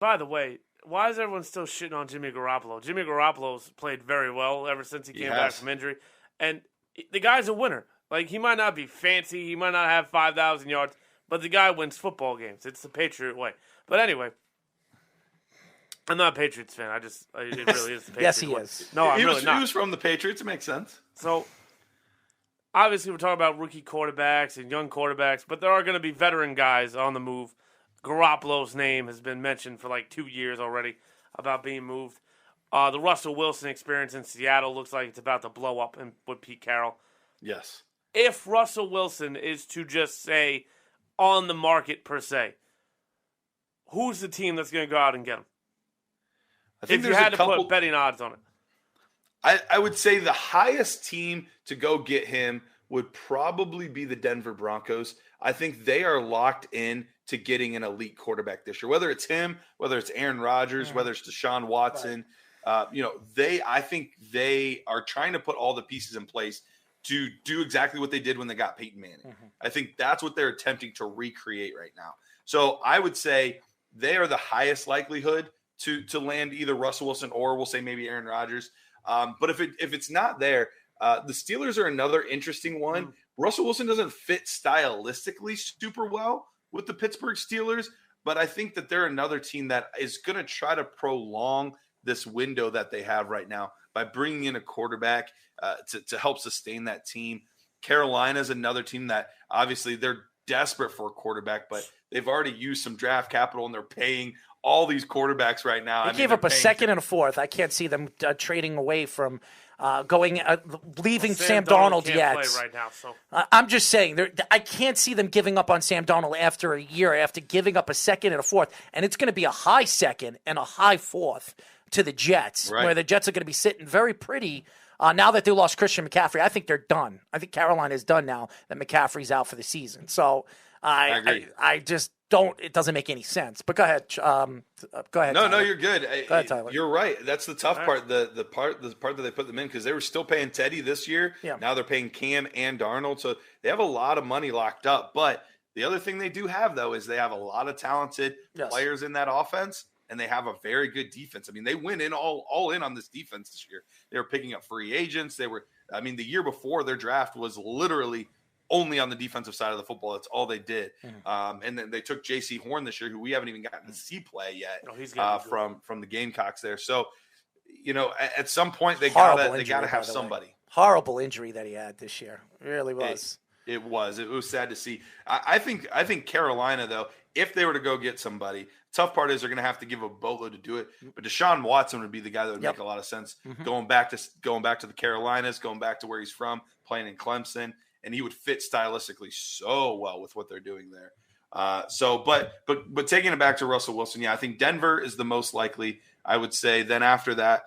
By the way, why is everyone still shitting on Jimmy Garoppolo? Jimmy Garoppolo's played very well ever since he came back from injury. And the guy's a winner. Like, he might not be fancy. He might not have 5,000 yards. But the guy wins football games. It's the Patriot way. But anyway, I'm not a Patriots fan. It really is the Patriots Yes, he way. is. No, I'm really not. He was from the Patriots. It makes sense. So, obviously, we're talking about rookie quarterbacks and young quarterbacks, but there are going to be veteran guys on the move. Garoppolo's name has been mentioned for like 2 years already about being moved. The Russell Wilson experience in Seattle looks like it's about to blow up with Pete Carroll. Yes. If Russell Wilson is to just say on the market per se, who's the team that's going to go out and get him? I think if you had to put betting odds on it. I would say the highest team to go get him would probably be the Denver Broncos. I think they are locked in to getting an elite quarterback this year. Whether it's him, whether it's Aaron Rodgers, whether it's Deshaun Watson, I think they are trying to put all the pieces in place to do exactly what they did when they got Peyton Manning. Mm-hmm. I think that's what they're attempting to recreate right now. So I would say they are the highest likelihood to land either Russell Wilson or we'll say maybe Aaron Rodgers. But if it's not there, the Steelers are another interesting one. Mm-hmm. Russell Wilson doesn't fit stylistically super well with the Pittsburgh Steelers, but I think that they're another team that is going to try to prolong this window that they have right now by bringing in a quarterback to help sustain that team. Carolina is another team that obviously they're desperate for a quarterback, but they've already used some draft capital and they're paying all these quarterbacks right now. They gave up a second and a fourth. I can't see them trading away from leaving Sam Darnold yet. Play right now, so. I'm just saying, I can't see them giving up on Sam Darnold after a year, after giving up a second and a fourth. And it's going to be a high second and a high fourth to the Jets, where the Jets are going to be sitting very pretty. Now that they lost Christian McCaffrey, I think they're done. I think Carolina is done now that McCaffrey's out for the season. So I agree. I just don't. It doesn't make any sense. But go ahead. Go ahead. No, Tyler. you're good. Go ahead, Tyler. You're right. That's the tough part. The part that they put them in because they were still paying Teddy this year. Yeah. Now they're paying Cam and Darnold, so they have a lot of money locked up. But the other thing they do have though is they have a lot of talented players in that offense. And they have a very good defense. I mean, they went in all in on this defense this year. They were picking up free agents. The year before their draft was literally only on the defensive side of the football. That's all they did. Mm-hmm. And then they took J.C. Horn this year, who we haven't even gotten to see play yet from the Gamecocks there. So, at some point they gotta have somebody. Horrible injury that he had this year. It really was. It was sad to see. I think Carolina though, if they were to go get somebody, tough part is they're going to have to give a boatload to do it. But Deshaun Watson would be the guy that would make a lot of sense. Mm-hmm. Going back to the Carolinas, going back to where he's from, playing in Clemson, and he would fit stylistically so well with what they're doing there. But taking it back to Russell Wilson, I think Denver is the most likely. I would say. Then after that,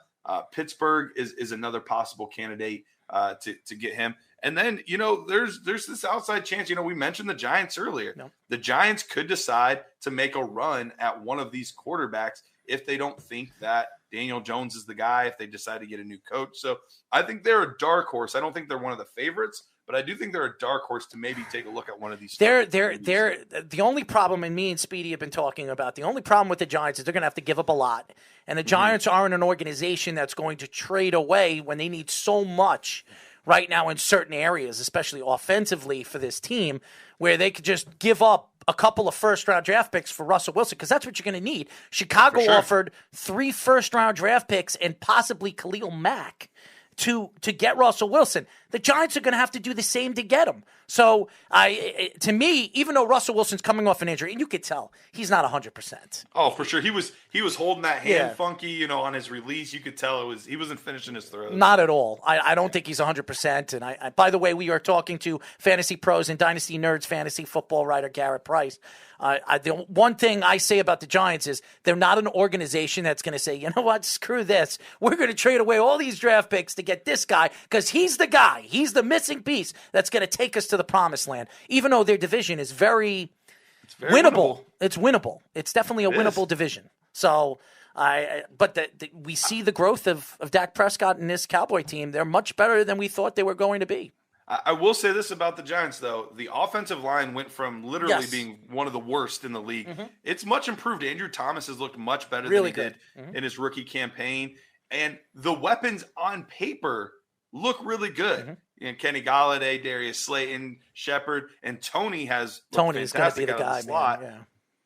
Pittsburgh is another possible candidate to get him. And then, there's this outside chance. We mentioned the Giants earlier. No. The Giants could decide to make a run at one of these quarterbacks if they don't think that Daniel Jones is the guy, if they decide to get a new coach. So I think they're a dark horse. I don't think they're one of the favorites, but I do think they're a dark horse to maybe take a look at one of these. They're the only problem, and me and Speedy have been talking about, the only problem with the Giants is they're going to have to give up a lot. And the Giants aren't an organization that's going to trade away when they need so much right now in certain areas, especially offensively for this team, where they could just give up a couple of first-round draft picks for Russell Wilson, because that's what you're going to need. Chicago offered 3 first-round draft picks and possibly Khalil Mack to get Russell Wilson. The Giants are going to have to do the same to get him. So, to me, even though Russell Wilson's coming off an injury, and you could tell he's not 100%. Oh, for sure. He was holding that hand funky, on his release. You could tell he wasn't finishing his throw. Not at all. I don't think he's 100%. And I by the way, we are talking to Fantasy Pros and Dynasty Nerds fantasy football writer Garret Price. The one thing I say about the Giants is they're not an organization that's going to say, you know what, screw this. We're going to trade away all these draft picks to get this guy because he's the guy. He's the missing piece that's going to take us to the promised land, even though their division is very winnable. It's winnable. It's definitely a winnable division. So, we see the growth of Dak Prescott and this Cowboy team. They're much better than we thought they were going to be. I will say this about the Giants, though. The offensive line went from literally being one of the worst in the league. It's much improved. Andrew Thomas has looked much better than he did in his rookie campaign. And the weapons on paper look really good. You know, Kenny Golladay, Darius Slayton, Shepard, and Tony's going to be the guy, slot. Man. Yeah.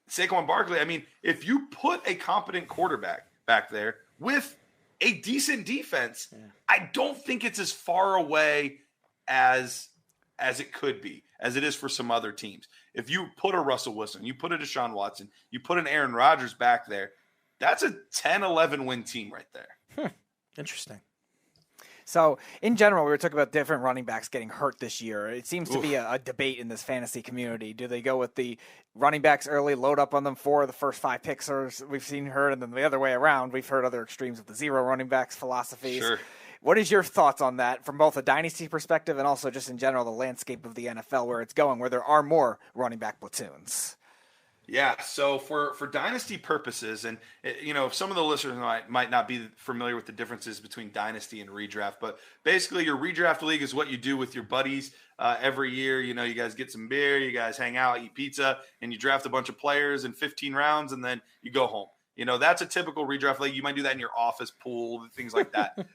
Saquon Barkley, I mean, if you put a competent quarterback back there with a decent defense, I don't think it's as far away as it could be, as it is for some other teams. If you put a Russell Wilson, you put a Deshaun Watson, you put an Aaron Rodgers back there, that's a 10-11 win team right there. Interesting. So, in general, we were talking about different running backs getting hurt this year. It seems to be a debate in this fantasy community. Do they go with the running backs early, load up on them for the first 5 picks, or we've seen heard, and then the other way around, we've heard other extremes of the zero running backs philosophies. Sure. What is your thoughts on that from both a dynasty perspective and also just in general the landscape of the NFL where it's going, where there are more running back platoons? Yeah, so for dynasty purposes, and you know, some of the listeners might not be familiar with the differences between dynasty and redraft, but basically your redraft league is what you do with your buddies every year. You know, you guys get some beer, you guys hang out, eat pizza, and you draft a bunch of players in 15 rounds, and then you go home. You know, that's a typical redraft league. You might do that in your office pool, things like that.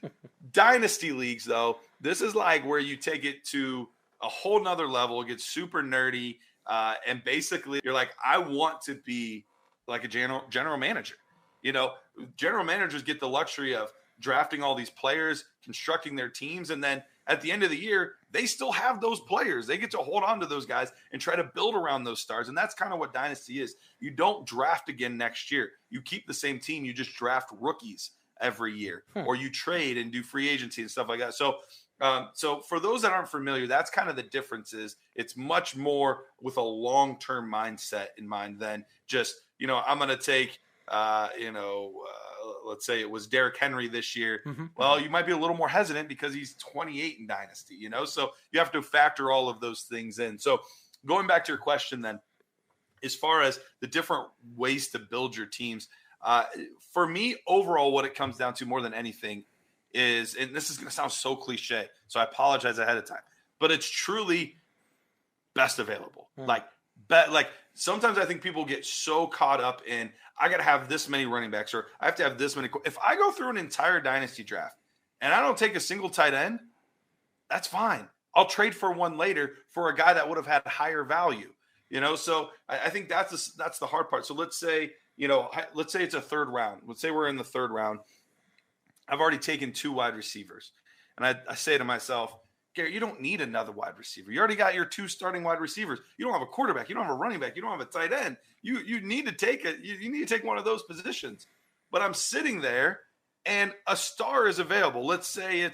Dynasty leagues, though, this is like where you take it to a whole nother level. It gets super nerdy. And basically, you're like, I want to be like a general manager. You know, general managers get the luxury of drafting all these players, constructing their teams, and then at the end of the year, they still have those players. They get to hold on to those guys and try to build around those stars. And that's kind of what Dynasty is. You don't draft again next year. You keep the same team. You just draft rookies every year, or you trade and do free agency and stuff like that. So for those that aren't familiar, that's kind of the differences. It's much more with a long-term mindset in mind than just, you know, I'm going to take, let's say it was Derrick Henry this year. Well, you might be a little more hesitant because he's 28 in Dynasty, you know, so you have to factor all of those things in. So going back to your question then, as far as the different ways to build your teams, for me, overall, what it comes down to more than anything is, and this is going to sound so cliche, so I apologize ahead of time, but it's truly best available. Like sometimes I think people get so caught up in, I got to have this many running backs, or I have to have this many. If I go through an entire dynasty draft and I don't take a single tight end, that's fine. I'll trade for one later for a guy that would have had higher value, you know? So I think that's the hard part. So let's say it's a third round. Let's say we're in the third round. I've already taken 2 wide receivers. And I say to myself, Garrett, you don't need another wide receiver. You already got your 2 starting wide receivers. You don't have a quarterback. You don't have a running back. You don't have a tight end. You need to take it. You need to take one of those positions. But I'm sitting there and a star is available. Let's say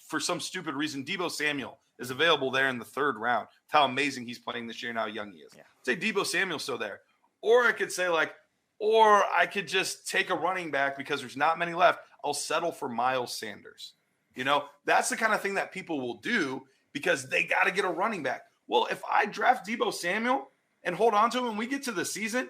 for some stupid reason, Deebo Samuel is available there in the third round. How amazing he's playing this year and how young he is. Yeah. Say Deebo Samuel's still there. Or I could say or I could just take a running back because there's not many left. I'll settle for Miles Sanders. You know, that's the kind of thing that people will do because they got to get a running back. Well, if I draft Deebo Samuel and hold on to him and we get to the season,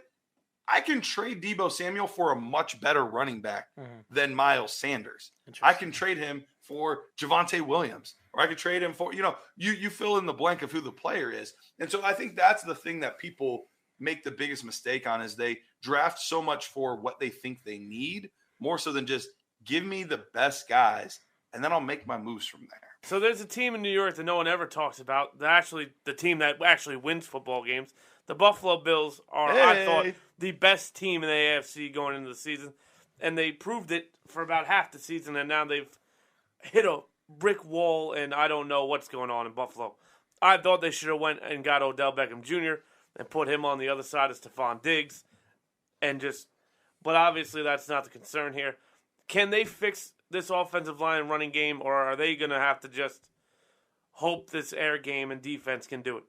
I can trade Deebo Samuel for a much better running back than Miles Sanders. I can trade him for Javonte Williams, or I could trade him for, you fill in the blank of who the player is. And so I think that's the thing that people make the biggest mistake on, is they draft so much for what they think they need, more so than just give me the best guys, and then I'll make my moves from there. So there's a team in New York that no one ever talks about. The team that actually wins football games. The Buffalo Bills are, I thought, the best team in the AFC going into the season. And they proved it for about half the season, and now they've hit a brick wall, and I don't know what's going on in Buffalo. I thought they should have went and got Odell Beckham Jr. and put him on the other side of Stephon Diggs. But obviously that's not the concern here. Can they fix this offensive line and running game, or are they going to have to just hope this air game and defense can do it?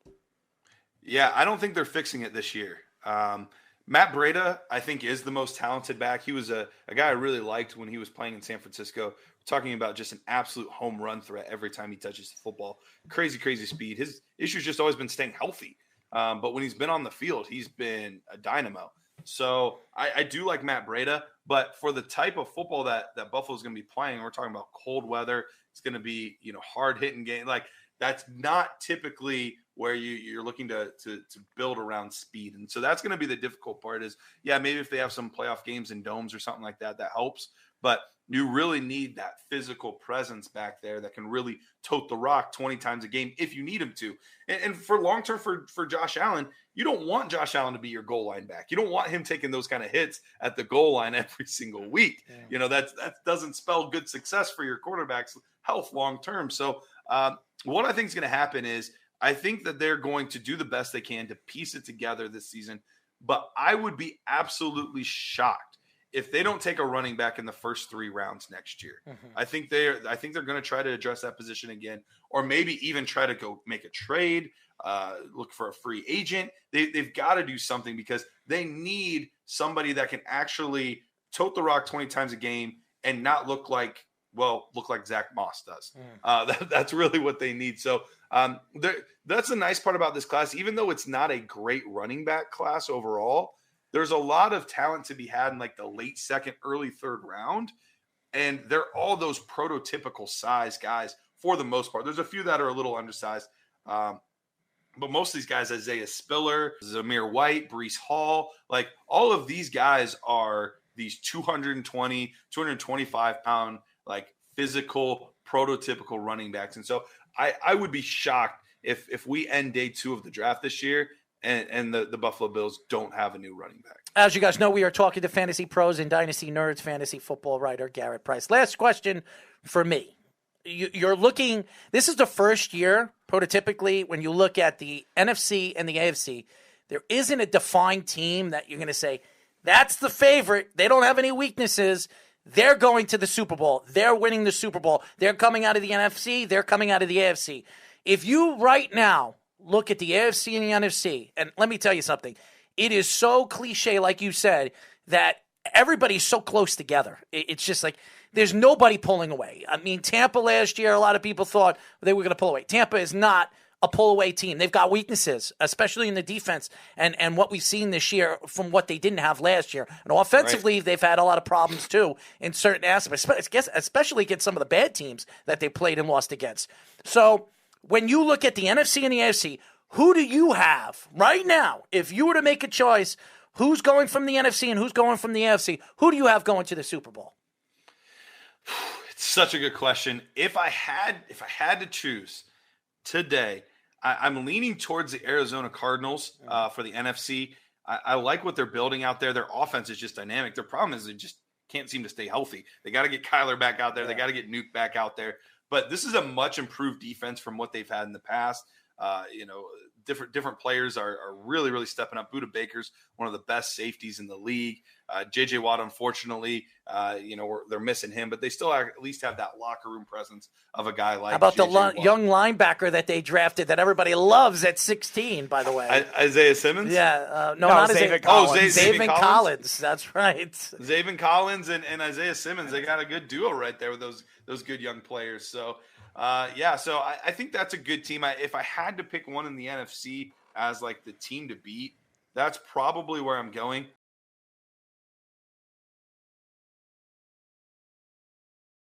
Yeah, I don't think they're fixing it this year. Matt Breida, I think, is the most talented back. He was a guy I really liked when he was playing in San Francisco. We're talking about just an absolute home run threat every time he touches the football. Crazy, crazy speed. His issue's just always been staying healthy. But when he's been on the field, he's been a dynamo. So I do like Matt Breida, but for the type of football that Buffalo's going to be playing, we're talking about cold weather. It's going to be, hard hitting game. Like, that's not typically where you're looking to build around speed. And so that's going to be the difficult part is, maybe if they have some playoff games in domes or something like that, that helps. But you really need that physical presence back there that can really tote the rock 20 times a game if you need him to. And for long-term for Josh Allen, you don't want Josh Allen to be your goal line back. You don't want him taking those kind of hits at the goal line every single week. Yeah. That doesn't spell good success for your quarterback's health long-term. So what I think is going to happen is I think that they're going to do the best they can to piece it together this season. But I would be absolutely shocked if they don't take a running back in the first 3 rounds next year. Mm-hmm. I think they're going to try to address that position again, or maybe even try to go make a trade, look for a free agent. They've got to do something because they need somebody that can actually tote the rock 20 times a game and not look like Zach Moss does. That's really what they need. So that's the nice part about this class. Even though it's not a great running back class overall, there's a lot of talent to be had in like the late second, early third round. And they're all those prototypical size guys for the most part. There's a few that are a little undersized. But most of these guys, Isaiah Spiller, Zamir White, Breece Hall, like all of these guys are these 220, 225 pound, like physical, prototypical running backs. And so I would be shocked if we end day 2 of the draft this year and the Buffalo Bills don't have a new running back. As you guys know, we are talking to fantasy pros and dynasty nerds, fantasy football writer Garret Price. Last question for me. You're looking – this is the first year, prototypically, when you look at the NFC and the AFC, there isn't a defined team that you're going to say, that's the favorite. They don't have any weaknesses. They're going to the Super Bowl. They're winning the Super Bowl. They're coming out of the NFC. They're coming out of the AFC. If you right now look at the AFC and the NFC, and let me tell you something, it is so cliche, like you said, that everybody's so close together. It's just like there's nobody pulling away. I mean, Tampa last year, a lot of people thought they were going to pull away. Tampa is not a pull-away team. They've got weaknesses, especially in the defense, and what we've seen this year from what they didn't have last year. And offensively, They've had a lot of problems, too, in certain aspects, especially against some of the bad teams that they played and lost against. So when you look at the NFC and the AFC, who do you have right now? If you were to make a choice, who's going from the NFC and who's going from the AFC, who do you have going to the Super Bowl? It's such a good question. If I had to choose today, I'm leaning towards the Arizona Cardinals for the NFC. I like what they're building out there. Their offense is just dynamic. Their problem is they just can't seem to stay healthy. They got to get Kyler back out there. They got to get Nuke back out there. But this is a much improved defense from what they've had in the past. Different players are really, really stepping up. Budda Baker's one of the best safeties in the league. J.J. Watt, unfortunately, they're missing him, but they still at least have that locker room presence of a guy like. How about the young linebacker that they drafted that everybody loves at 16, by the way? Isaiah Simmons? Yeah. Not Isaiah Collins. Zaven Collins. That's right. Zaven Collins and Isaiah Simmons, they got a good duo right there with those good young players. So, so I think that's a good team. If I had to pick one in the NFC as like the team to beat, that's probably where I'm going.